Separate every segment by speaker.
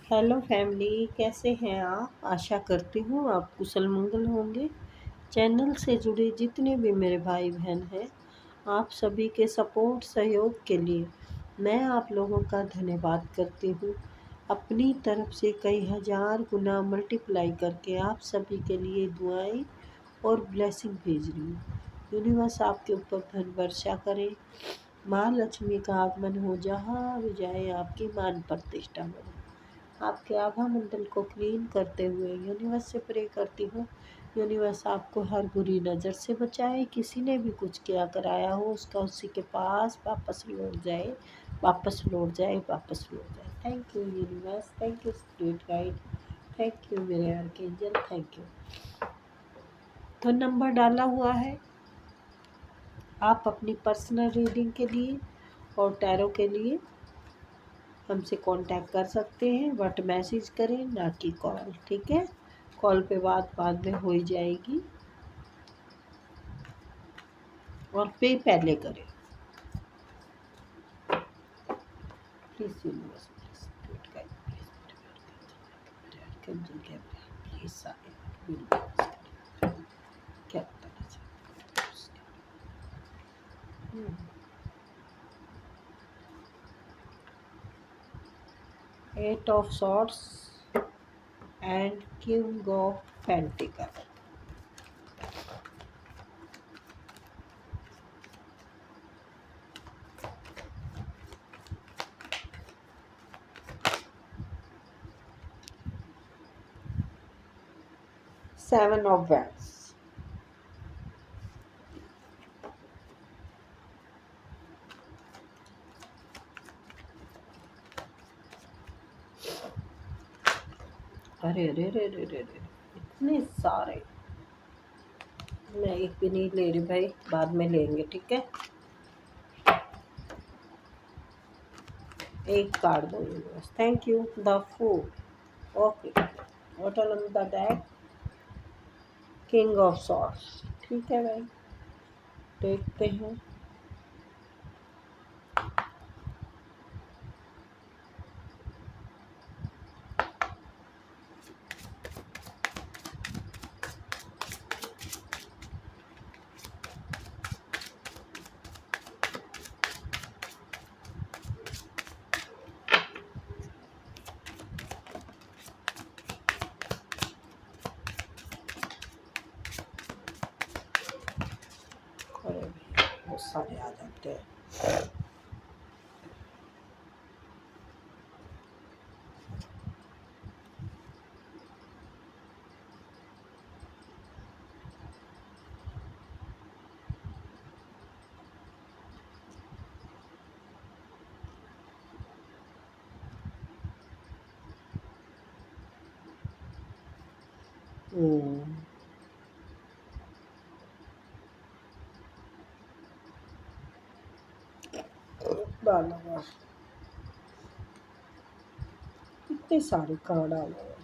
Speaker 1: Hello family, कैसे हैं आप? आशा करती हूँ आप कुशल मंगल होंगे। चैनल से जुड़े जितने भी मेरे भाई बहन हैं, आप सभी के सपोर्ट सहयोग के लिए मैं आप लोगों का धन्यवाद करती हूँ। अपनी तरफ से कई हज़ार गुना मल्टीप्लाई करके आप सभी के लिए दुआएं और ब्लेसिंग भेज रही हूँ। यूनिवर्स आपके ऊपर धन वर्षा करे, माँ लक्ष्मी का आगमन हो, जहाँ भी जाए आपकी मान प्रतिष्ठा बढ़े। आपके आभा मंडल को क्लीन करते हुए यूनिवर्स से प्रे करती हूँ, यूनिवर्स आपको हर बुरी नज़र से बचाए। किसी ने भी कुछ किया कराया हो उसका उसी के पास वापस लौट जाए, वापस लौट जाए, वापस लौट जाए। Thank you universe, thank you spirit guide, thank you मेरे आर्कएंजल, थैंक यू। तो नंबर डाला हुआ है, आप अपनी पर्सनल रीडिंग के लिए और टैरो के लिए हमसे कांटेक्ट कर सकते हैं, बट मैसेज करें ना कि कॉल। ठीक है, कॉल पे बात बाद में हो ही जाएगी और पे पहले करें प्लीज़। यूनिवर्स प्लीज़ क्या बताना चाहते हैं? Eight of swords and king of pentacle. Seven of wands. अरे अरे अरे अरे अरे अरे, इतने सारे। मैं एक भी नहीं ले रही भाई, बाद में लेंगे, ठीक है। एक कार्ड दो universe, thank you. The fool, okay. Bottom of the deck, king of swords. ठीक है भाई, देखते हैं। अरे भाई, बहुत सारे आ जाते हैं। डाला हुआ, इतने सारे कार्ड आ गए।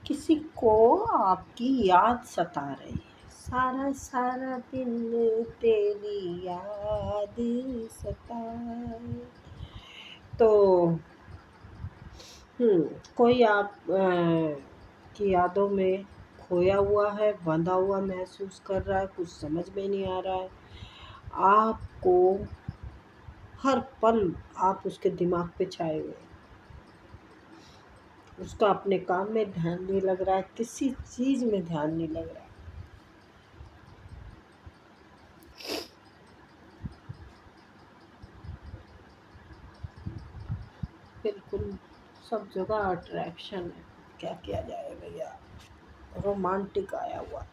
Speaker 1: किसी को आपकी याद सता रही है, सारा सारा दिन तेरी याद सताए। तो कोई आप की यादों में खोया हुआ है, बंधा हुआ महसूस कर रहा है, कुछ समझ में नहीं आ रहा है आपको। हर पल आप उसके दिमाग पे छाए हुए हैं, उसका अपने काम में ध्यान नहीं लग रहा है, किसी चीज़ में ध्यान नहीं लग रहा है। बिल्कुल सब जगह अट्रैक्शन है, क्या किया जाए भैया। रोमांटिक आया हुआ,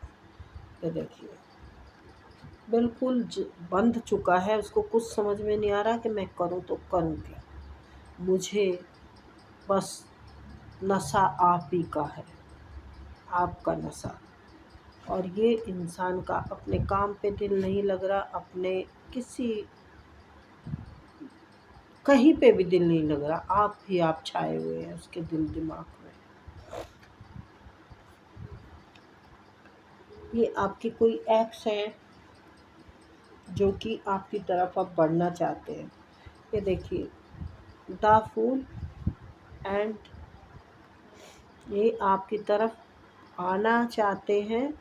Speaker 1: ये देखिए बिल्कुल बंध चुका है, उसको कुछ समझ में नहीं आ रहा कि मैं करूँ तो करूँ क्या। मुझे बस नशा आप ही का है, आपका नशा। और ये इंसान का अपने काम पे दिल नहीं लग रहा, अपने किसी कहीं पे भी दिल नहीं लग रहा, आप छाए हुए हैं उसके दिल दिमाग में। ये आपकी कोई एक्स हैं जो कि आपकी तरफ अब बढ़ना चाहते हैं। ये देखिए, द फूल, एंड ये आपकी तरफ आना चाहते हैं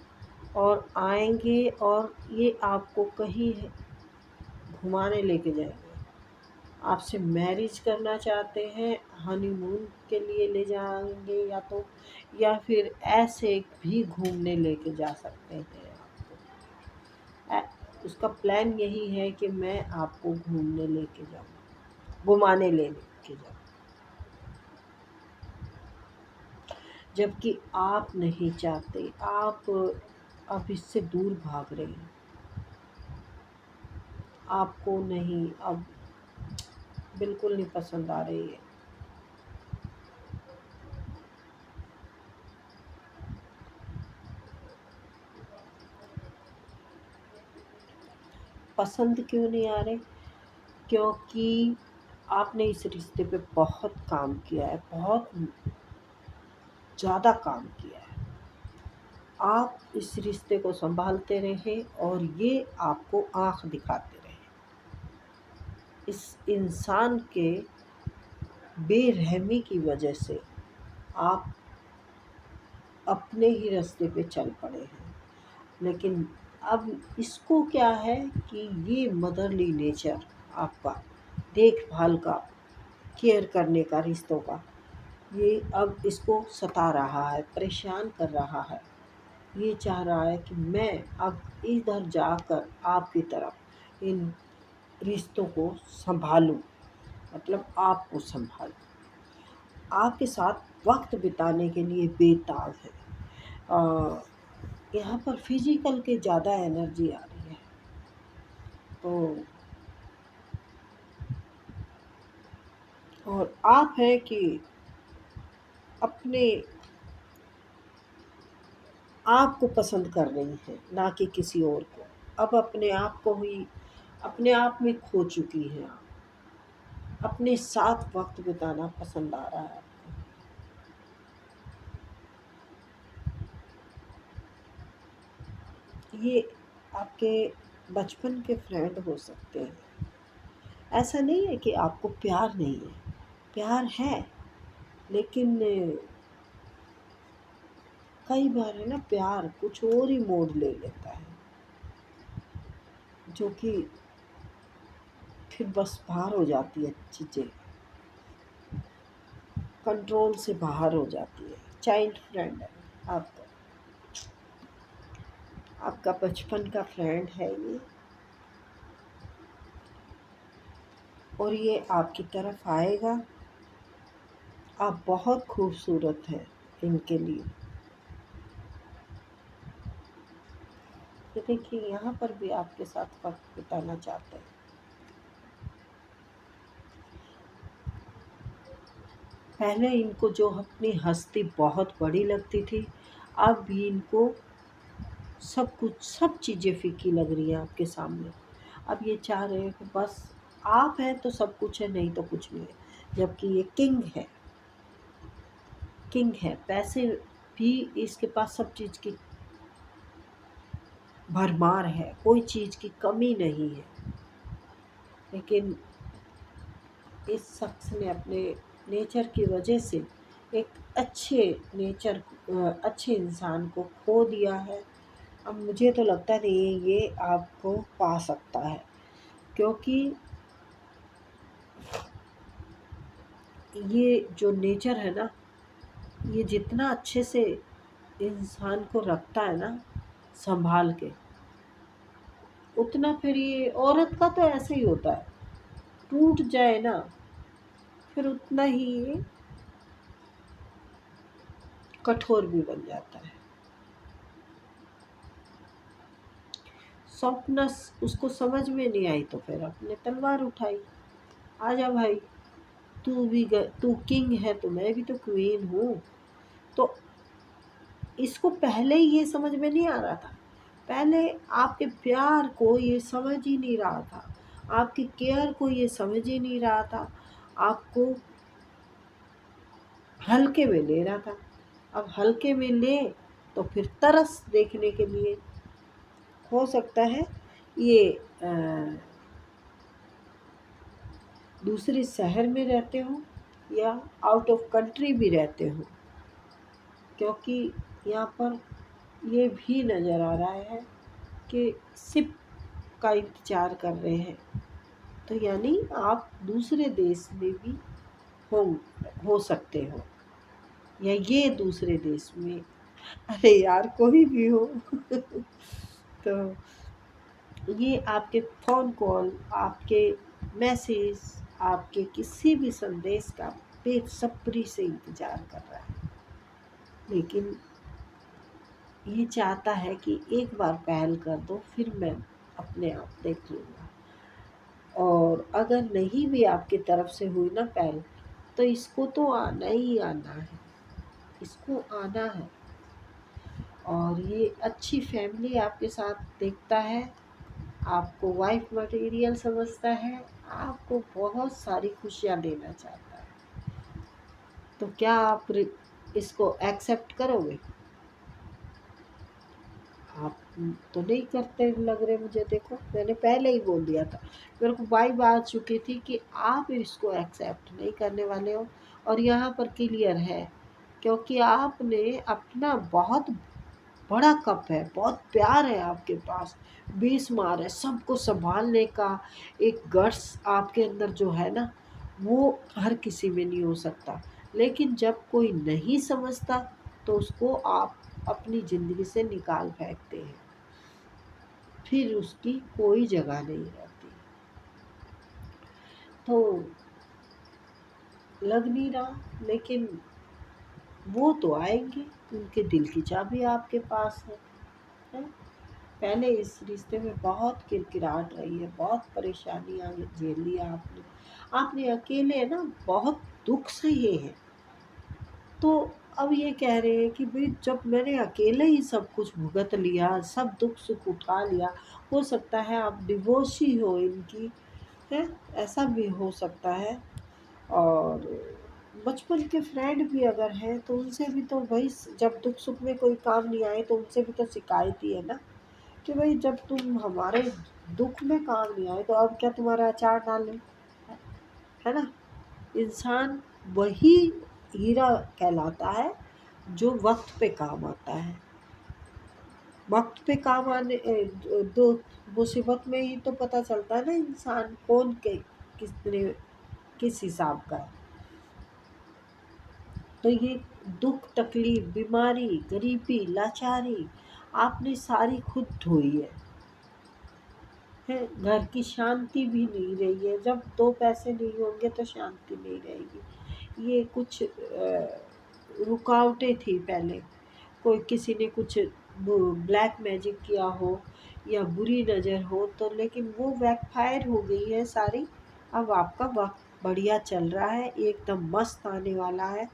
Speaker 1: और आएंगे, और ये आपको कहीं घुमाने लेके जाएंगे। आपसे मैरिज करना चाहते हैं, हनीमून के लिए ले जाएंगे, या फिर ऐसे भी घूमने लेके जा सकते हैं आपको। उसका प्लान यही है कि मैं आपको घूमने लेके जाऊँ, घुमाने लेके जाऊँ, जबकि आप नहीं चाहते। आप अब इससे दूर भाग रहे हैं। आपको नहीं, अब बिल्कुल नहीं पसंद आ रही है। पसंद क्यों नहीं आ रहे? क्योंकि आपने इस रिश्ते पे बहुत काम किया है, बहुत ज़्यादा काम किया है। आप इस रिश्ते को संभालते रहे और ये आपको आँख दिखाते रहे। इस इंसान के बेरहमी की वजह से आप अपने ही रास्ते पे चल पड़े हैं। लेकिन अब इसको क्या है कि ये मदरली नेचर आपका, देखभाल का, केयर करने का, रिश्तों का, ये अब इसको सता रहा है, परेशान कर रहा है। ये चाह रहा है कि मैं अब इधर जाकर आपकी तरफ इन रिश्तों को संभालूं, मतलब आपको संभालूं, आपके साथ वक्त बिताने के लिए बेताब है। यहाँ पर फिजिकल के ज़्यादा एनर्जी आ रही है। तो और आप हैं कि अपने आप को पसंद कर रही हैं, ना कि किसी और को। अब अपने आप को ही अपने आप में खो चुकी हैं आप। अपने साथ वक्त बिताना पसंद आ रहा है। ये आपके बचपन के फ्रेंड हो सकते हैं। ऐसा नहीं है कि आपको प्यार नहीं है, प्यार है, लेकिन कई बार है ना, प्यार कुछ और ही मोड़ ले लेता है, जो कि फिर बस बाहर हो जाती है, चीज़ें कंट्रोल से बाहर हो जाती है। चाइल्ड फ्रेंड है आपका, आपका बचपन का फ्रेंड है ये, और ये आपकी तरफ आएगा। आप बहुत खूबसूरत हैं इनके लिए। ये देखिए, यहाँ पर भी आपके साथ वक्त बिताना चाहते हैं। पहले इनको जो अपनी हस्ती बहुत बड़ी लगती थी, अब भी इनको सब कुछ, सब चीज़ें फीकी लग रही हैं आपके सामने। अब ये चाह रहे हैं कि बस आप हैं तो सब कुछ है, नहीं तो कुछ नहीं है। जबकि ये किंग है, किंग है। पैसे भी इसके पास, सब चीज़ की भरमार है, कोई चीज़ की कमी नहीं है। लेकिन इस शख्स ने अपने नेचर की वजह से एक अच्छे नेचर, अच्छे इंसान को खो दिया है। अब मुझे तो लगता नहीं ये आपको पा सकता है, क्योंकि ये जो नेचर है ना, ये जितना अच्छे से इंसान को रखता है ना संभाल के, उतना फिर ये औरत का तो ऐसे ही होता है, टूट जाए ना फिर उतना ही ये कठोर भी बन जाता है। सॉफ्टनेस उसको समझ में नहीं आई, तो फिर अपने तलवार उठाई। आजा भाई, तू किंग है तो मैं भी तो क्वीन हूँ। तो इसको पहले ही ये समझ में नहीं आ रहा था, पहले आपके प्यार को ये समझ ही नहीं रहा था। आपकी केयर को ये समझ ही नहीं रहा था, आपको हल्के में ले रहा था। अब हल्के में ले तो फिर तरस देखने के लिए। हो सकता है ये दूसरे शहर में रहते हो या आउट ऑफ कंट्री भी रहते हो, क्योंकि यहाँ पर ये भी नज़र आ रहा है कि शिप का इंतज़ार कर रहे हैं। तो यानी आप दूसरे देश में भी हो हो सकते हो, या ये दूसरे देश में, अरे यार कोई भी हो तो ये आपके फ़ोन कॉल, आपके मैसेज, आपके किसी भी संदेश का बेसब्री से इंतज़ार कर रहा है। लेकिन ये चाहता है कि एक बार पहल कर दो, फिर मैं अपने आप देख लूँगा। और अगर नहीं भी आपकी तरफ से हुई ना पहल, तो इसको तो आना ही आना है, इसको आना है। और ये अच्छी फैमिली आपके साथ देखता है, आपको वाइफ मटेरियल समझता है, आपको बहुत सारी खुशियाँ देना चाहता है। तो क्या आप इसको एक्सेप्ट करोगे? आप तो नहीं करते लग रहे मुझे। देखो मैंने पहले ही बोल दिया था, मेरे को वाइब आ चुकी थी कि आप इसको एक्सेप्ट नहीं करने वाले हो। और यहाँ पर क्लियर है, क्योंकि आपने अपना बहुत बड़ा कप है, बहुत प्यार है आपके पास, बेशुमार है, सबको संभालने का एक गट्स आपके अंदर जो है ना, वो हर किसी में नहीं हो सकता। लेकिन जब कोई नहीं समझता तो उसको आप अपनी ज़िंदगी से निकाल फेंकते हैं, फिर उसकी कोई जगह नहीं रहती। तो लग नहीं रहा, लेकिन वो तो आएंगे, उनके दिल की चाबी आपके पास है? पहले इस रिश्ते में बहुत किरकिराहट रही है, बहुत परेशानियाँ झेल लिया आपने। आपने अकेले ना बहुत दुख सहे हैं। तो अब ये कह रहे हैं कि भाई जब मैंने अकेले ही सब कुछ भुगत लिया, सब दुख सुख उठा लिया, हो सकता है आप डिवोर्स ही हो इनकी, है, ऐसा भी हो सकता है। और बचपन के फ्रेंड भी अगर हैं तो उनसे भी तो भाई, जब दुख सुख में कोई काम नहीं आए तो उनसे भी तो शिकायत ही है ना, कि भाई जब तुम हमारे दुख में काम नहीं आए तो अब क्या तुम्हारा अचार डालें, है ना। इंसान वही हीरा कहलाता है जो वक्त पे काम आता है। वक्त पे काम आने दो मुसीबत में ही तो पता चलता है ना इंसान कौन के किसने किस हिसाब का है। तो ये दुख तकलीफ, बीमारी, गरीबी, लाचारी आपने सारी खुद ढोई है। घर की शांति भी नहीं रही है, जब दो पैसे नहीं होंगे तो शांति नहीं रहेगी। ये कुछ रुकावटें थी पहले, कोई किसी ने कुछ ब्लैक मैजिक किया हो या बुरी नज़र हो तो, लेकिन वो बैकफायर हो गई है सारी। अब आपका वक्त बढ़िया चल रहा है, एकदम मस्त आने वाला है,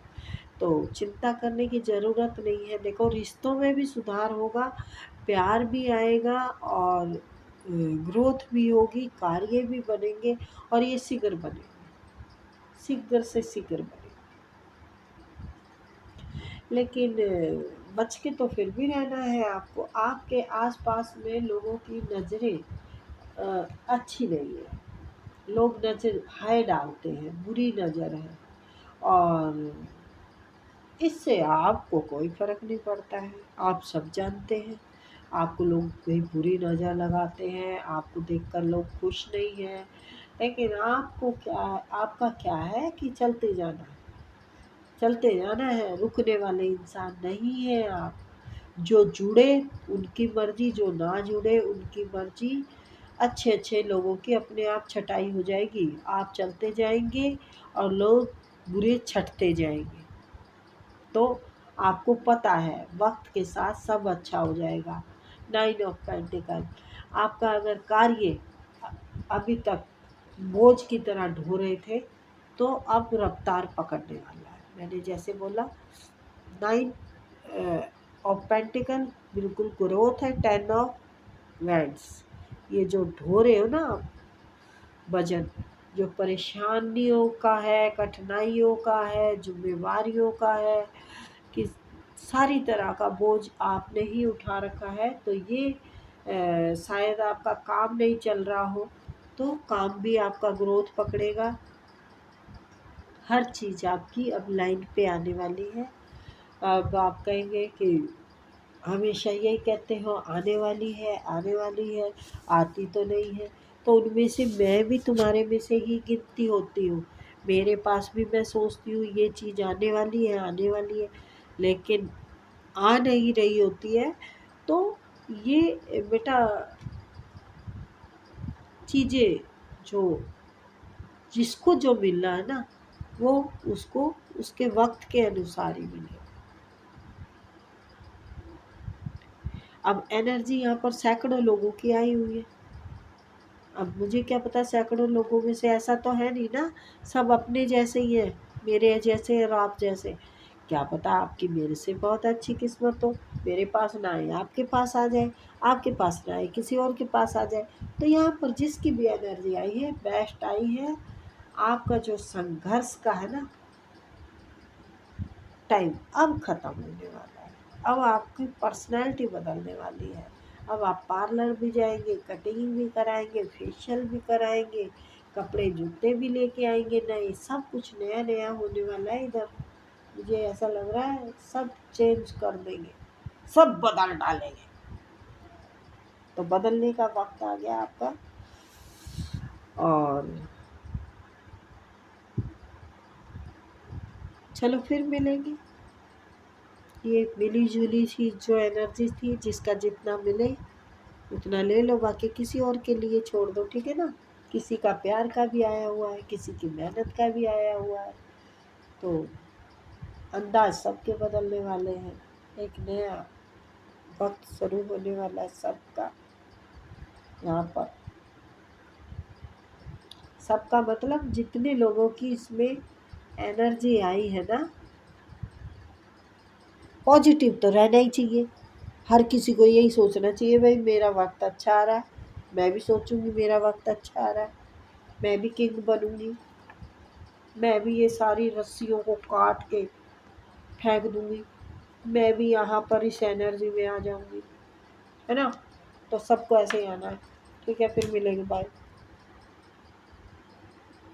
Speaker 1: तो चिंता करने की ज़रूरत नहीं है। देखो रिश्तों में भी सुधार होगा, प्यार भी आएगा, और ग्रोथ भी होगी, कार्य भी बनेंगे, और ये शिखर बनेंगे, शिखर से शिखर बनेंगे। लेकिन बच के तो फिर भी रहना है आपको। आपके आसपास में लोगों की नज़रें अच्छी नहीं है, लोग नज़र हाय डालते हैं, बुरी नज़र है, और इससे आपको कोई फ़र्क नहीं पड़ता है। आप सब जानते हैं, आपको लोग कहीं बुरी नज़र लगाते हैं, आपको देखकर लोग खुश नहीं हैं, लेकिन आपको क्या, आपका क्या है कि चलते जाना है, चलते जाना है, रुकने वाले इंसान नहीं हैं आप। जो जुड़े उनकी मर्ज़ी, जो ना जुड़े उनकी मर्ज़ी। अच्छे अच्छे लोगों की अपने आप छँटाई हो जाएगी, आप चलते जाएंगे और लोग बुरे छँटते जाएंगे। तो आपको पता है वक्त के साथ सब अच्छा हो जाएगा। 9 ऑफ पेंटिकल, आपका अगर कार्य अभी तक बोझ की तरह ढो रहे थे तो अब रफ्तार पकड़ने वाला है। मैंने जैसे बोला 9 ऑफ पेंटिकल बिल्कुल ग्रोथ है। 10 ऑफ वैंड्स, ये जो ढो रहे हो ना आप, वजन जो परेशानियों का है, कठिनाइयों का है, जिम्मेवारियों का है, कि सारी तरह का बोझ आपने ही उठा रखा है। तो ये शायद आपका काम नहीं चल रहा हो, तो काम भी आपका ग्रोथ पकड़ेगा। हर चीज़ आपकी अब लाइन पे आने वाली है। अब आप कहेंगे कि हमेशा यही कहते हो आने वाली है, आने वाली है, आती तो नहीं है। तो उनमें से मैं भी तुम्हारे में से ही गिनती होती हूँ। मेरे पास भी मैं सोचती हूँ ये चीज़ आने वाली है, आने वाली है, लेकिन आ नहीं रही होती है। तो ये बेटा चीज़ें जो जिसको जो मिलना है ना, वो उसको उसके वक्त के अनुसार ही मिले। अब एनर्जी यहाँ पर सैकड़ों लोगों की आई हुई है। अब मुझे क्या पता सैकड़ों लोगों में से ऐसा तो है नहीं ना, सब अपने जैसे ही हैं, मेरे जैसे और आप जैसे। क्या पता आपकी मेरे से बहुत अच्छी किस्मत हो, मेरे पास ना आए आपके पास आ जाए, आपके पास ना आए किसी और के पास आ जाए। तो यहाँ पर जिसकी भी एनर्जी आई है बेस्ट आई है। आपका जो संघर्ष का है ना टाइम अब ख़त्म होने वाला है। अब आपकी पर्सनैलिटी बदलने वाली है। अब आप पार्लर भी जाएंगे, कटिंग भी कराएंगे, फेशियल भी कराएंगे, कपड़े जूते भी लेके आएंगे नए, सब कुछ नया नया होने वाला है इधर। मुझे ऐसा लग रहा है सब चेंज कर देंगे, सब बदल डालेंगे। तो बदलने का वक्त आ गया आपका। और चलो फिर मिलेंगे। ये मिली जुली सी जो एनर्जी थी, जिसका जितना मिले उतना ले लो, बाकी किसी और के लिए छोड़ दो, ठीक है ना। किसी का प्यार का भी आया हुआ है, किसी की मेहनत का भी आया हुआ है। तो अंदाज सबके बदलने वाले हैं। एक नया वक्त शुरू होने वाला है सबका। यहाँ पर सबका मतलब जितने लोगों की इसमें एनर्जी आई है ना, पॉजिटिव तो रहना ही चाहिए। हर किसी को यही सोचना चाहिए, भाई मेरा वक्त अच्छा आ रहा है, मैं भी सोचूंगी मेरा वक्त अच्छा आ रहा है, मैं भी किंग बनूंगी, मैं भी ये सारी रस्सियों को काट के फेंक दूंगी, मैं भी यहाँ पर इस एनर्जी में आ जाऊंगी, है ना। तो सबको ऐसे ही आना है। ठीक है, फिर मिलेंगे, बाय।